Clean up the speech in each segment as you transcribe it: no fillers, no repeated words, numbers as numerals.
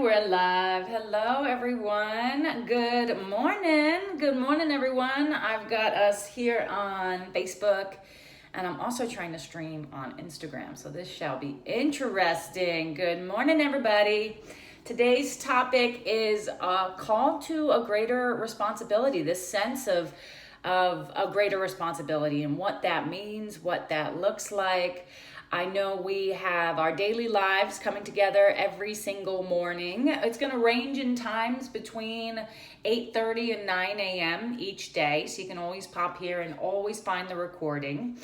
we're live. Hello, everyone. Good morning. Good morning, everyone. I've got us here on Facebook, and I'm also trying to stream on Instagram, so this shall be interesting. Good morning, everybody. Today's topic is a call to a greater responsibility, this sense of a greater responsibility and what that means, what that looks like. I know we have our daily lives coming together every single morning. It's going to range in times between 8:30 and 9 a.m. each day, so you can always pop here and always find the recording.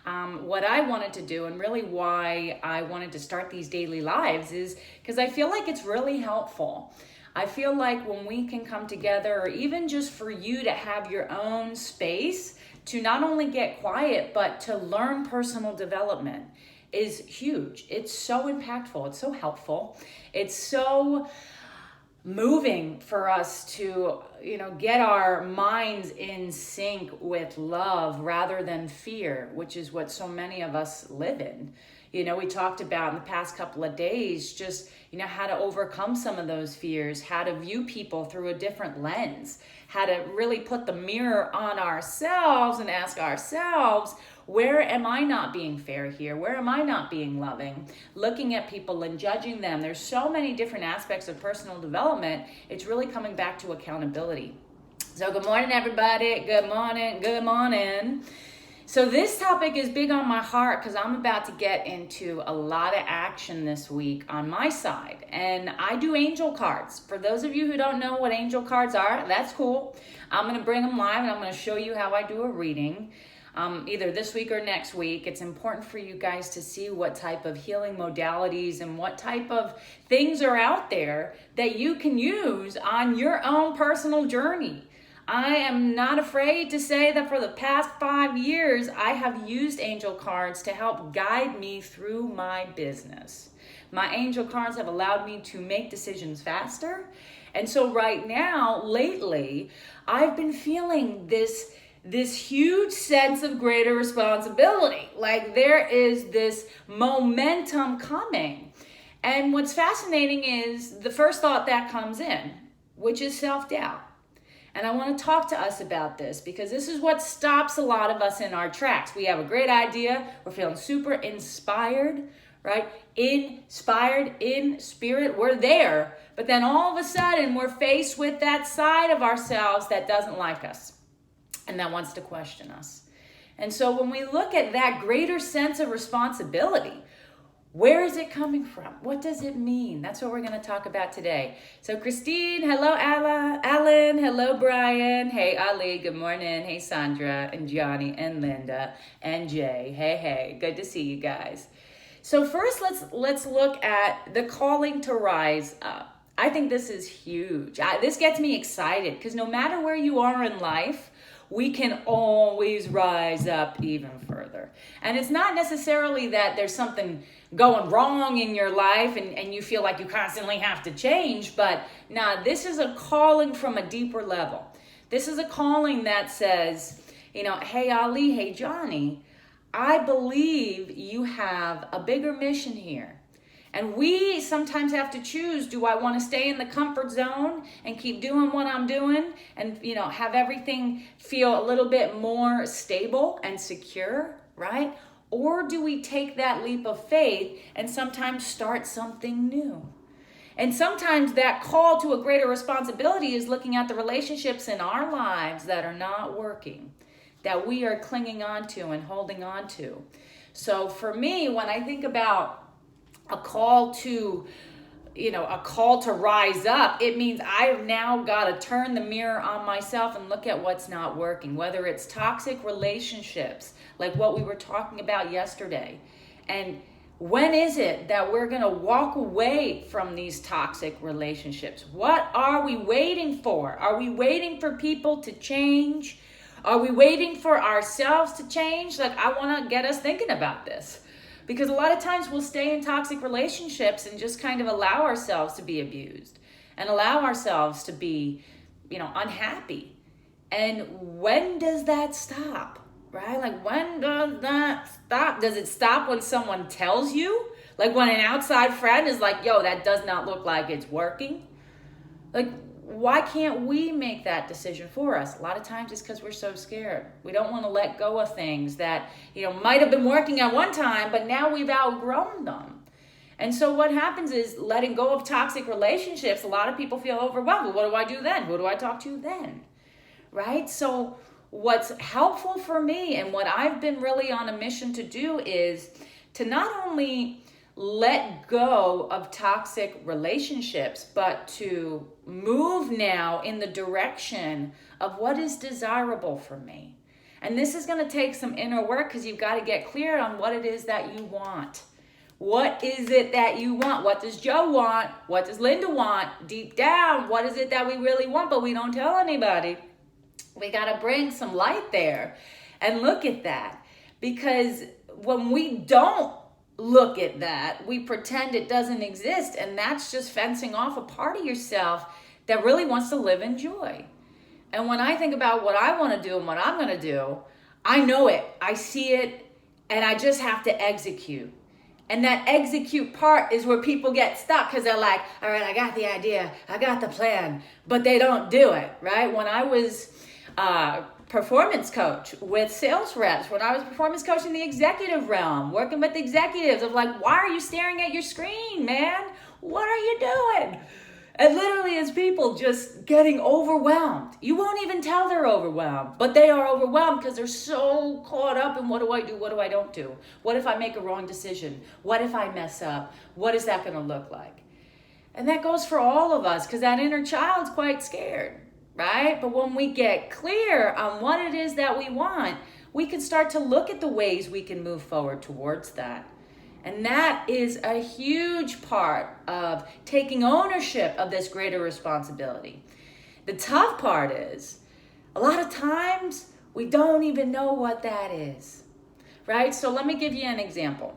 What I wanted to do, and really why I wanted to start these daily lives, is because I feel like it's really helpful. I feel like when we can come together, or even just for you to have your own space to not only get quiet, but to learn personal development, is huge. It's so impactful. It's so helpful. It's so moving for us to, get our minds in sync with love rather than fear, which is what so many of us live in. We talked about in the past couple of days just, how to overcome some of those fears, how to view people through a different lens, how to really put the mirror on ourselves and ask ourselves, where am I not being fair here? Where am I not being loving? Looking at people and judging them. There's so many different aspects of personal development. It's really coming back to accountability. So good morning, everybody. Good morning. Good morning. So this topic is big on my heart because I'm about to get into a lot of action this week on my side. And I do angel cards. For those of you who don't know what angel cards are, that's cool. I'm going to bring them live and I'm going to show you how I do a reading. Either this week or next week. It's important for you guys to see what type of healing modalities and what type of things are out there that you can use on your own personal journey. I am not afraid to say that for the past 5 years, I have used angel cards to help guide me through my business. My angel cards have allowed me to make decisions faster. And so right now, lately, I've been feeling this huge sense of greater responsibility. Like there is this momentum coming. And what's fascinating is the first thought that comes in, which is self-doubt. And I want to talk to us about this because this is what stops a lot of us in our tracks. We have a great idea. We're feeling super inspired, right? Inspired in spirit. We're there. But then all of a sudden, we're faced with that side of ourselves that doesn't like us and that wants to question us. And so when we look at that greater sense of responsibility, where is it coming from? What does it mean? That's what we're going to talk about today. So Christine, hello Alan, hello Brian, hey Ali, good morning, hey Sandra and Johnny and Linda and Jay, hey, good to see you guys. So first let's look at the calling to rise up. I think this is huge. This gets me excited because no matter where you are in life, we can always rise up even further. And it's not necessarily that there's something going wrong in your life and you feel like you constantly have to change, but this is a calling from a deeper level. This is a calling that says, hey Ali, hey Johnny, I believe you have a bigger mission here. And we sometimes have to choose, do I want to stay in the comfort zone and keep doing what I'm doing and, have everything feel a little bit more stable and secure, right? Or do we take that leap of faith and sometimes start something new? And sometimes that call to a greater responsibility is looking at the relationships in our lives that are not working, that we are clinging on to and holding on to. So for me, when I think about a call to rise up, it means I've now got to turn the mirror on myself and look at what's not working, whether it's toxic relationships, like what we were talking about yesterday. And when is it that we're going to walk away from these toxic relationships? What are we waiting for? Are we waiting for people to change? Are we waiting for ourselves to change? I want to get us thinking about this. Because a lot of times we'll stay in toxic relationships and just kind of allow ourselves to be abused and allow ourselves to be, unhappy. And when does that stop, right? When does that stop? Does it stop when someone tells you? Like when an outside friend is like, yo, that does not look like it's working. Like, why can't we make that decision for us? A lot of times it's because we're so scared. We don't want to let go of things that, might have been working at one time, but now we've outgrown them. And so what happens is letting go of toxic relationships, a lot of people feel overwhelmed. What do I do then? Who do I talk to then? Right? So what's helpful for me and what I've been really on a mission to do is to not only let go of toxic relationships, but to move now in the direction of what is desirable for me. And this is going to take some inner work because you've got to get clear on what it is that you want. What is it that you want? What does Joe want? What does Linda want? Deep down, what is it that we really want, but we don't tell anybody? We got to bring some light there and look at that. Because when we don't look at that, we pretend it doesn't exist, and that's just fencing off a part of yourself that really wants to live in joy. And when I think about what I want to do and what I'm going to do, I know it, I see it, and I just have to execute. And that execute part is where people get stuck because they're like, all right, I got the idea, I got the plan, but they don't do it, right? When I was performance coach with sales reps, when I was performance coach in the executive realm, working with executives of like, why are you staring at your screen, man? What are you doing? And literally it's people just getting overwhelmed. You won't even tell they're overwhelmed, but they are overwhelmed because they're so caught up in what do I do, what do I don't do? What if I make a wrong decision? What if I mess up? What is that going to look like? And that goes for all of us because that inner child's quite scared. Right? But when we get clear on what it is that we want, we can start to look at the ways we can move forward towards that. And that is a huge part of taking ownership of this greater responsibility. The tough part is, a lot of times, we don't even know what that is. Right? So let me give you an example.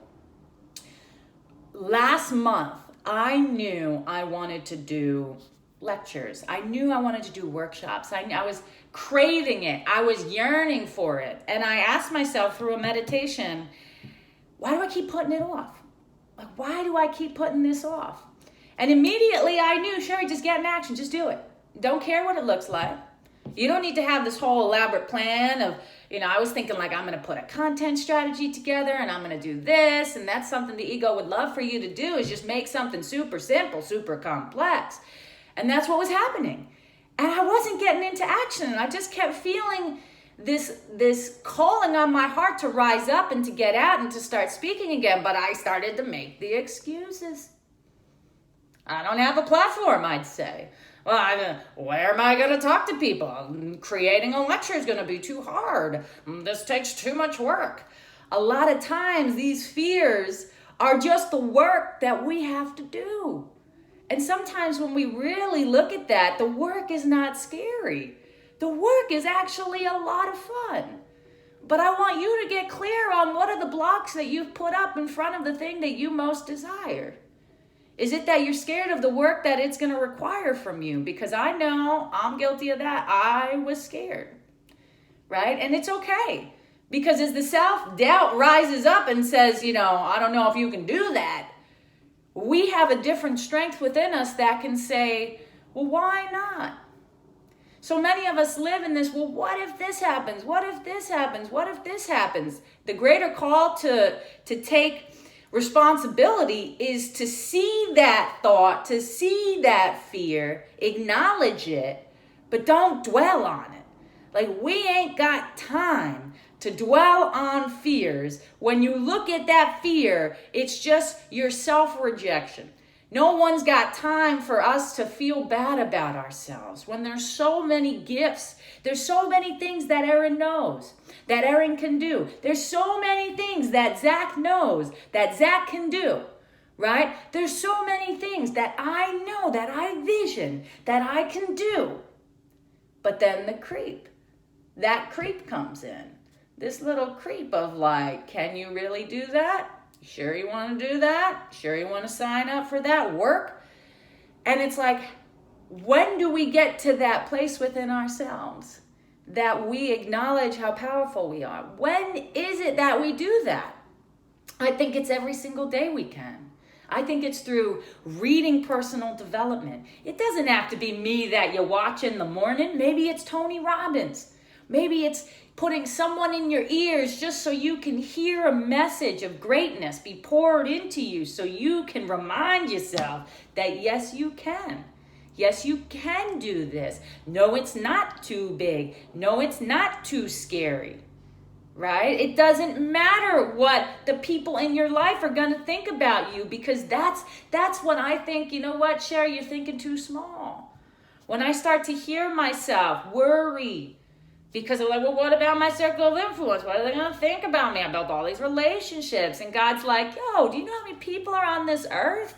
Last month, I knew I wanted to do lectures. I knew I wanted to do workshops. I was craving it. I was yearning for it. And I asked myself through a meditation, why do I keep putting it off? Like, why do I keep putting this off? And immediately I knew, Sherry, just get in action. Just do it. Don't care what it looks like. You don't need to have this whole elaborate plan of, I was thinking like I'm going to put a content strategy together and I'm going to do this. And that's something the ego would love for you to do, is just make something super simple, super complex. And that's what was happening. And I wasn't getting into action. And I just kept feeling this calling on my heart to rise up and to get out and to start speaking again. But I started to make the excuses. I don't have a platform, I'd say. Well, where am I going to talk to people? Creating a lecture is going to be too hard. This takes too much work. A lot of times these fears are just the work that we have to do. And sometimes when we really look at that, the work is not scary. The work is actually a lot of fun. But I want you to get clear on what are the blocks that you've put up in front of the thing that you most desire. Is it that you're scared of the work that it's going to require from you? Because I know I'm guilty of that. I was scared, right? And it's okay. Because as the self-doubt rises up and says, I don't know if you can do that, we have a different strength within us that can say, well, why not? So many of us live in this, well, what if this happens? What if this happens? What if this happens? The greater call to take responsibility is to see that thought, to see that fear, acknowledge it, but don't dwell on it. Like, we ain't got time to dwell on fears. When you look at that fear, it's just your self-rejection. No one's got time for us to feel bad about ourselves when there's so many gifts. There's so many things that Erin knows, that Erin can do. There's so many things that Zach knows, that Zach can do, right? There's so many things that I know, that I vision, that I can do. But then that creep comes in. This little creep of like, can you really do that? Sure you want to do that? Sure you want to sign up for that work? And it's like, when do we get to that place within ourselves that we acknowledge how powerful we are? When is it that we do that? I think it's every single day we can. I think it's through reading personal development. It doesn't have to be me that you watch in the morning. Maybe it's Tony Robbins. Maybe it's putting someone in your ears just so you can hear a message of greatness be poured into you, so you can remind yourself that yes, you can. Yes, you can do this. No, it's not too big. No, it's not too scary. Right? It doesn't matter what the people in your life are going to think about you, because that's what I think. You know what, Sherry, you're thinking too small. When I start to hear myself worry, because I'm like, well, what about my circle of influence? What are they going to think about me? I built all these relationships. And God's like, yo, do you know how many people are on this earth?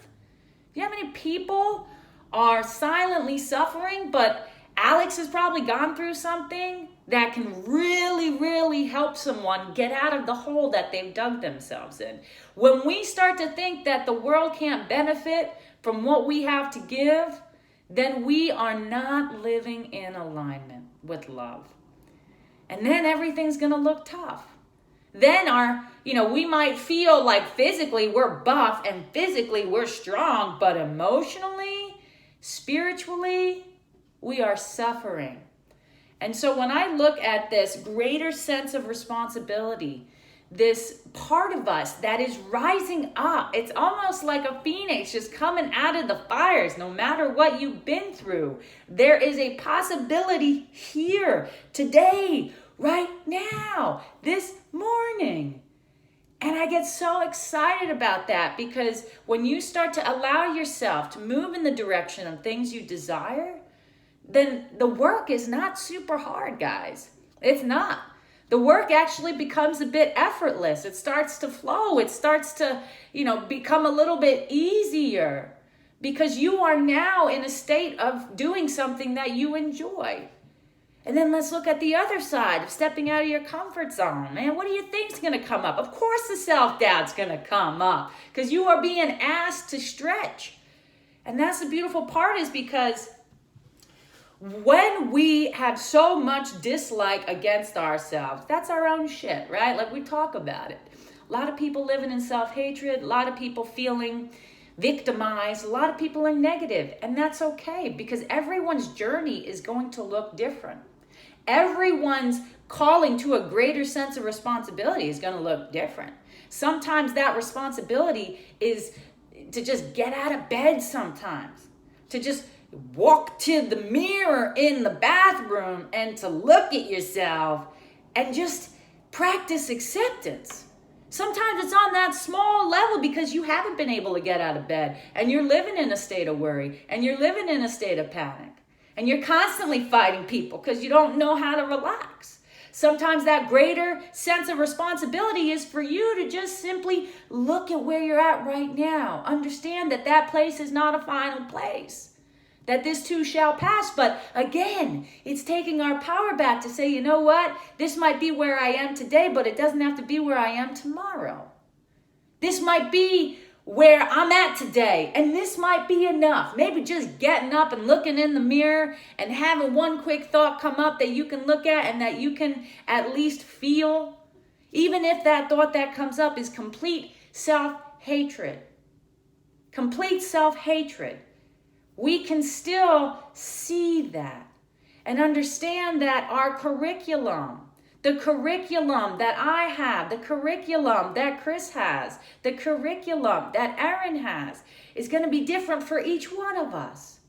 Do you know how many people are silently suffering? But Alex has probably gone through something that can really, really help someone get out of the hole that they've dug themselves in. When we start to think that the world can't benefit from what we have to give, then we are not living in alignment with love. And then everything's going to look tough. Then we might feel like physically we're buff and physically we're strong, but emotionally, spiritually, we are suffering. And so when I look at this greater sense of responsibility, this part of us that is rising up, it's almost like a phoenix just coming out of the fires. No matter what you've been through, there is a possibility here, today, right now, this morning. And I get so excited about that, because when you start to allow yourself to move in the direction of things you desire, then the work is not super hard, guys. It's not. The work actually becomes a bit effortless. It starts to flow. It starts to, become a little bit easier, because you are now in a state of doing something that you enjoy. And then let's look at the other side of stepping out of your comfort zone. Man, what do you think's going to come up? Of course the self-doubt's going to come up, because you are being asked to stretch. And that's the beautiful part, is because when we have so much dislike against ourselves, that's our own shit, right? Like, we talk about it. A lot of people living in self-hatred, a lot of people feeling victimized, a lot of people are negative, and that's okay, because everyone's journey is going to look different. Everyone's calling to a greater sense of responsibility is going to look different. Sometimes that responsibility is to just get out of bed sometimes, to just walk to the mirror in the bathroom and to look at yourself and just practice acceptance. Sometimes it's on that small level because you haven't been able to get out of bed and you're living in a state of worry and you're living in a state of panic and you're constantly fighting people because you don't know how to relax. Sometimes that greater sense of responsibility is for you to just simply look at where you're at right now. Understand that that place is not a final place, that this too shall pass. But again, it's taking our power back to say, you know what? This might be where I am today, but it doesn't have to be where I am tomorrow. This might be where I'm at today, and this might be enough. Maybe just getting up and looking in the mirror and having one quick thought come up that you can look at and that you can at least feel, even if that thought that comes up is complete self-hatred. Complete self-hatred. We can still see that and understand that our curriculum, the curriculum that I have, the curriculum that Chris has, the curriculum that Aaron has, is going to be different for each one of us.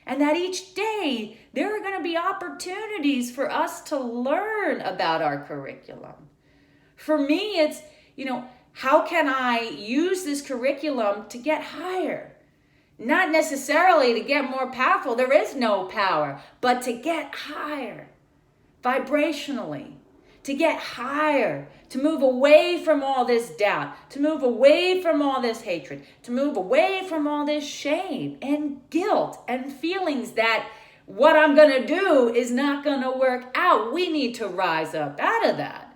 And that each day there are going to be opportunities for us to learn about our curriculum. For me, it's, how can I use this curriculum to get higher? Not necessarily to get more powerful. There is no power, but to get higher vibrationally, to get higher, to move away from all this doubt, to move away from all this hatred, to move away from all this shame and guilt and feelings that what I'm going to do is not going to work out. We need to rise up out of that.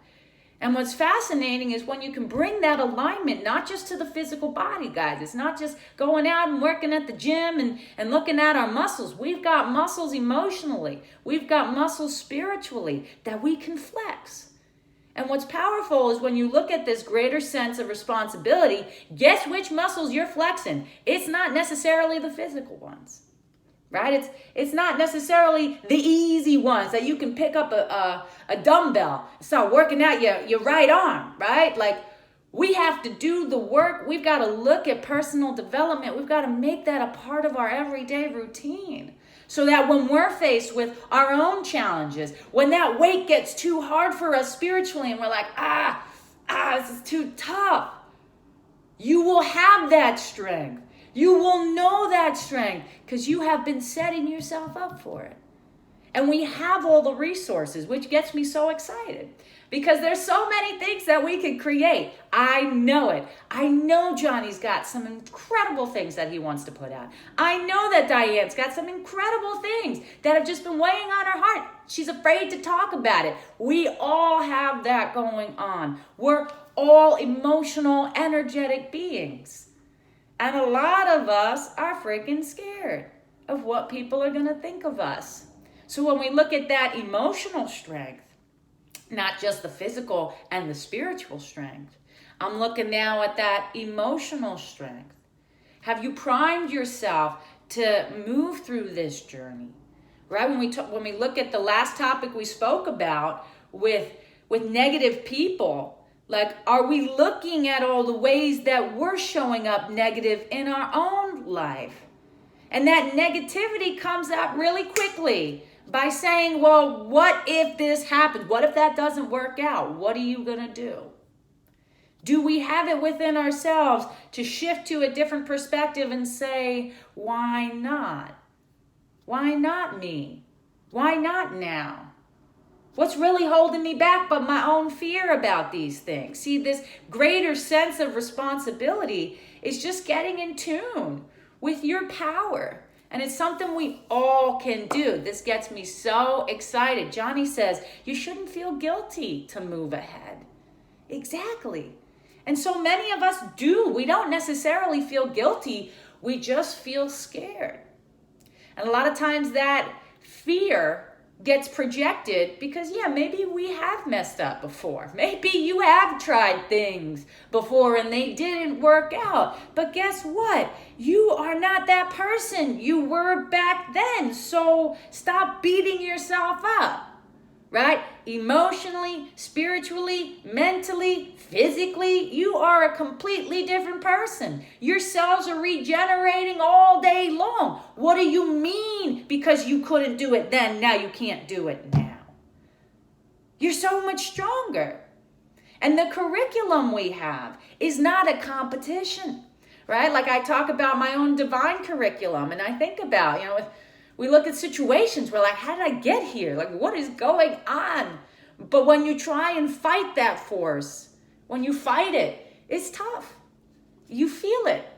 And what's fascinating is when you can bring that alignment, not just to the physical body, guys. It's not just going out and working at the gym and looking at our muscles. We've got muscles emotionally. We've got muscles spiritually that we can flex. And what's powerful is when you look at this greater sense of responsibility, guess which muscles you're flexing? It's not necessarily the physical ones, right? It's not necessarily the easy ones that you can pick up a dumbbell and start working out your right arm, right? Like, we have to do the work. We've got to look at personal development. We've got to make that a part of our everyday routine. So that when we're faced with our own challenges, when that weight gets too hard for us spiritually and we're like, this is too tough, you will have that strength. You will know that strength because you have been setting yourself up for it. And we have all the resources, which gets me so excited because there's so many things that we can create. I know it. I know Johnny's got some incredible things that he wants to put out. I know that Diane's got some incredible things that have just been weighing on her heart. She's afraid to talk about it. We all have that going on. We're all emotional, energetic beings. And a lot of us are freaking scared of what people are going to think of us. So when we look at that emotional strength, not just the physical and the spiritual strength, I'm looking now at that emotional strength. Have you primed yourself to move through this journey? Right? When we look at the last topic we spoke about with negative people, like, are we looking at all the ways that we're showing up negative in our own life? And that negativity comes out really quickly by saying, well, what if this happens? What if that doesn't work out? What are you going to do? Do we have it within ourselves to shift to a different perspective and say, why not? Why not me? Why not now? What's really holding me back but my own fear about these things? See, this greater sense of responsibility is just getting in tune with your power. And it's something we all can do. This gets me so excited. Johnny says, you shouldn't feel guilty to move ahead. Exactly. And so many of us do. We don't necessarily feel guilty. We just feel scared. And a lot of times that fear gets projected because, maybe we have messed up before. Maybe you have tried things before and they didn't work out. But guess what? You are not that person you were back then. So stop beating yourself up, right? Emotionally, spiritually, mentally, physically, you are a completely different person. Your cells are regenerating all day long. What do you mean because you couldn't do it then, now you can't do it now? You're so much stronger. And the curriculum we have is not a competition, right? Like I talk about my own divine curriculum and I think about, we look at situations, we're like, how did I get here? Like, what is going on? But when you try and fight that force, when you fight it, it's tough. You feel it.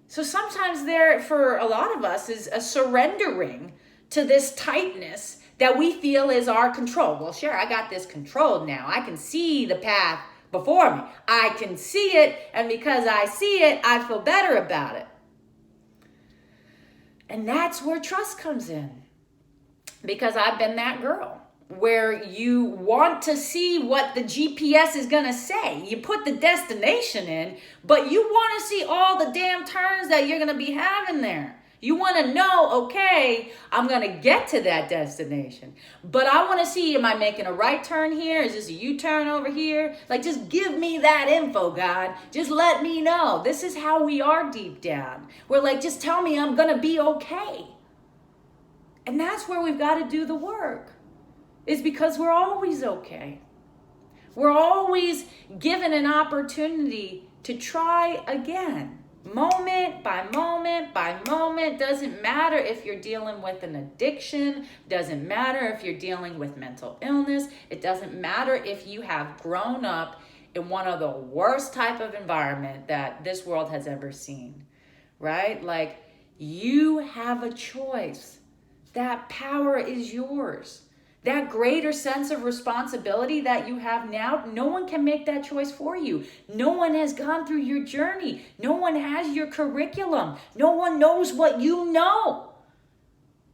So sometimes there, for a lot of us, is a surrendering to this tightness that we feel is our control. Well, sure, I got this controlled now. I can see the path before me. I can see it, and because I see it, I feel better about it. And that's where trust comes in. Because I've been that girl where you want to see what the GPS is going to say. You put the destination in, but you want to see all the damn turns that you're going to be having there. You want to know, okay, I'm going to get to that destination. But I want to see, am I making a right turn here? Is this a U-turn over here? Like, just give me that info, God. Just let me know. This is how we are deep down. We're like, just tell me I'm going to be okay. And that's where we've got to do the work. Is because we're always okay. We're always given an opportunity to try again. Moment by moment by moment. Doesn't matter if you're dealing with an addiction. Doesn't matter if you're dealing with mental illness. It doesn't matter if you have grown up in one of the worst type of environment that this world has ever seen. Right? Like, you have a choice. That power is yours. That greater sense of responsibility that you have now, no one can make that choice for you. No one has gone through your journey. No one has your curriculum. No one knows what you know.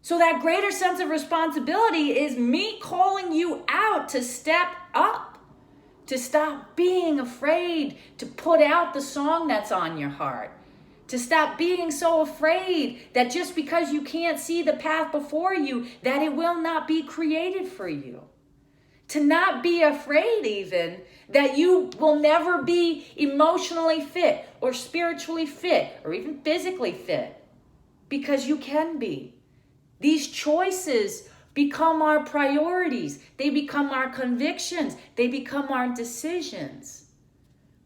So that greater sense of responsibility is me calling you out to step up, to stop being afraid to put out the song that's on your heart, to stop being so afraid that just because you can't see the path before you, that it will not be created for you. To not be afraid even that you will never be emotionally fit or spiritually fit or even physically fit, because you can be. These choices become our priorities. They become our convictions. They become our decisions,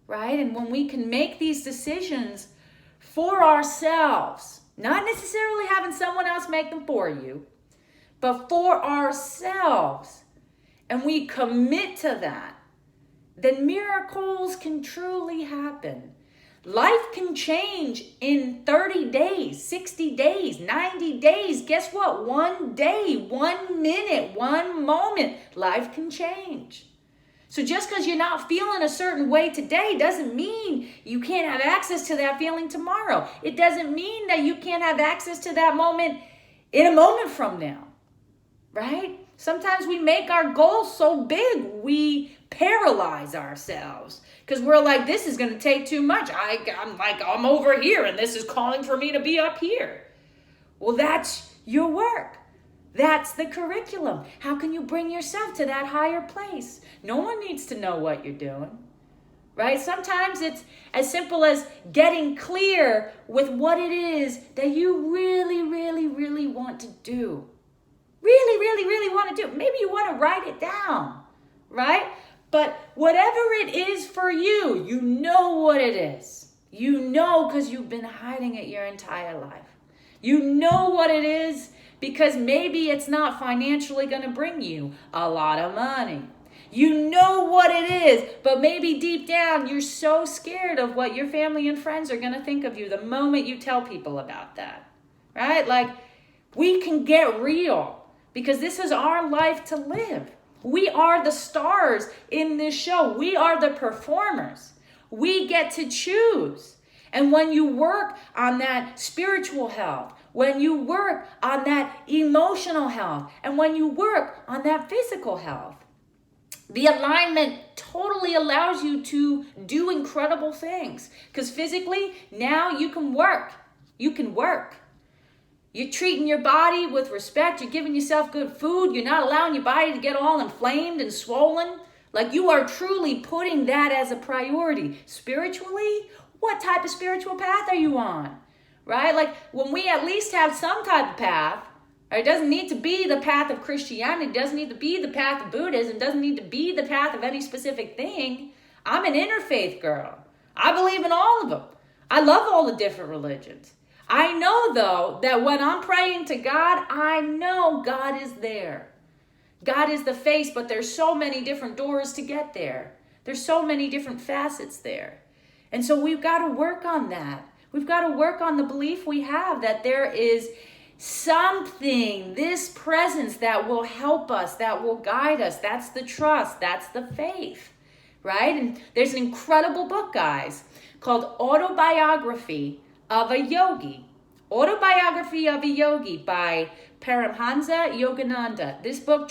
right? And when we can make these decisions for ourselves, not necessarily having someone else make them for you, but for ourselves, and we commit to that, then miracles can truly happen. Life can change in 30 days, 60 days, 90 days. Guess what? One day, 1 minute, 1 moment, life can change. So just because you're not feeling a certain way today doesn't mean you can't have access to that feeling tomorrow. It doesn't mean that you can't have access to that moment in a moment from now, right? Sometimes we make our goals so big, we paralyze ourselves because we're like, this is going to take too much. I'm over here and this is calling for me to be up here. Well, that's your work. That's the curriculum. How can you bring yourself to that higher place? No one needs to know what you're doing, right? Sometimes it's as simple as getting clear with what it is that you really, really, really want to do. Really, really, really want to do. Maybe you want to write it down, right? But whatever it is for you, you know what it is. You know because you've been hiding it your entire life. You know what it is because maybe it's not financially going to bring you a lot of money. You know what it is, but maybe deep down you're so scared of what your family and friends are going to think of you the moment you tell people about that, right? Like, we can get real. Because this is our life to live. We are the stars in this show. We are the performers. We get to choose. And when you work on that spiritual health, when you work on that emotional health, and when you work on that physical health, the alignment totally allows you to do incredible things. Because physically, now you can work. You can work. You're treating your body with respect. You're giving yourself good food. You're not allowing your body to get all inflamed and swollen. Like, you are truly putting that as a priority. Spiritually, what type of spiritual path are you on? Right? Like, when we at least have some type of path, it doesn't need to be the path of Christianity. It doesn't need to be the path of Buddhism. It doesn't need to be the path of any specific thing. I'm an interfaith girl. I believe in all of them. I love all the different religions. I know, though, that when I'm praying to God, I know God is there. God is the face, but there's so many different doors to get there. There's so many different facets there. And so we've got to work on that. We've got to work on the belief we have that there is something, this presence that will help us, that will guide us. That's the trust. That's the faith, right? And there's an incredible book, guys, called Autobiography of a Yogi. Autobiography of a Yogi by Paramhansa Yogananda. This book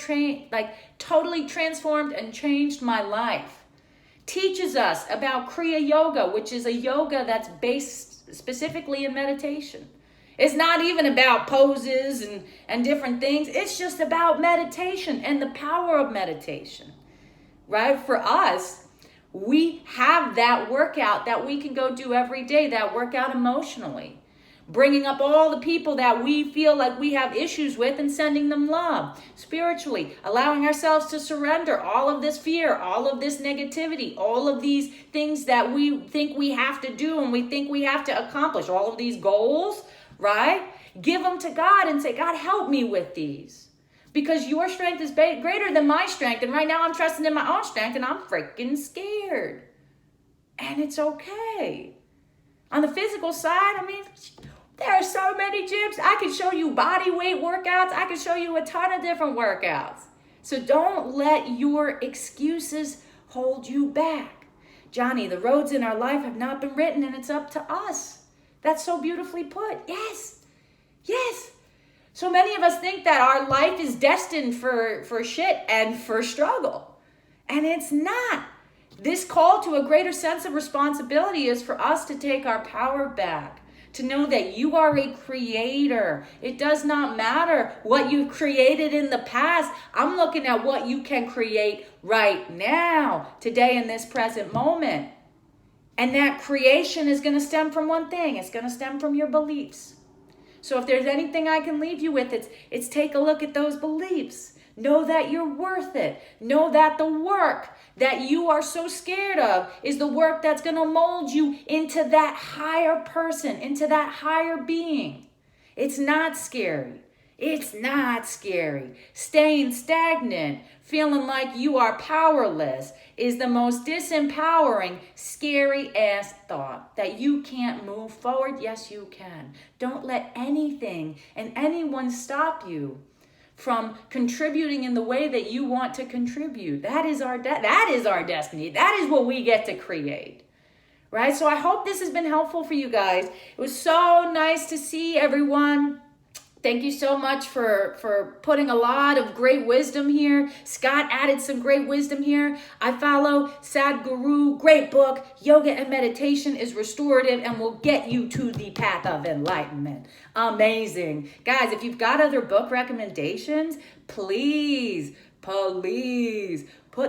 totally transformed and changed my life. Teaches us about Kriya Yoga, which is a yoga that's based specifically in meditation. It's not even about poses and different things. It's just about meditation and the power of meditation, right? For us, we have that workout that we can go do every day, that workout emotionally. Bringing up all the people that we feel like we have issues with and sending them love. Spiritually, allowing ourselves to surrender all of this fear, all of this negativity, all of these things that we think we have to do and we think we have to accomplish, all of these goals, right? Give them to God and say, God, help me with these. Because your strength is greater than my strength. And right now I'm trusting in my own strength and I'm freaking scared. And it's okay. On the physical side, there are so many gyms. I can show you body weight workouts. I can show you a ton of different workouts. So don't let your excuses hold you back. Johnny, the roads in our life have not been written and it's up to us. That's so beautifully put. Yes. Yes. So many of us think that our life is destined for shit and for struggle. And it's not. This call to a greater sense of responsibility is for us to take our power back, to know that you are a creator. It does not matter what you've created in the past. I'm looking at what you can create right now, today in this present moment. And that creation is going to stem from one thing. It's going to stem from your beliefs. So if there's anything I can leave you with, it's take a look at those beliefs. Know that you're worth it. Know that the work that you are so scared of is the work that's going to mold you into that higher person, into that higher being. It's not scary. It's not scary. Staying stagnant, feeling like you are powerless, is the most disempowering, scary ass thought. That you can't move forward. Yes, you can. Don't let anything and anyone stop you from contributing in the way that you want to contribute. That is our destiny. That is what we get to create. Right? So I hope this has been helpful for you guys. It was so nice to see everyone. Thank you so much for putting a lot of great wisdom here. Scott added some great wisdom here. I follow Sadhguru. Great book. Yoga and meditation is restorative and will get you to the path of enlightenment. Amazing. Guys, if you've got other book recommendations, please put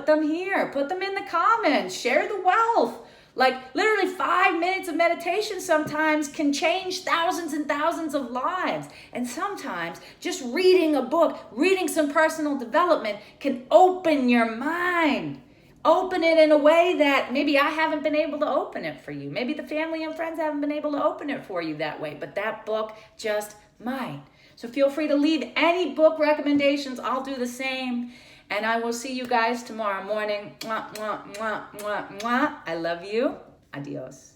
them here. Put them in the comments. Share the wealth. Like literally 5 minutes of meditation sometimes can change thousands and thousands of lives. And sometimes just reading a book, reading some personal development can open your mind. Open it in a way that maybe I haven't been able to open it for you. Maybe the family and friends haven't been able to open it for you that way. But that book just might. So feel free to leave any book recommendations. I'll do the same. And I will see you guys tomorrow morning. Mwah, mwah, mwah, mwah, mwah. I love you. Adios.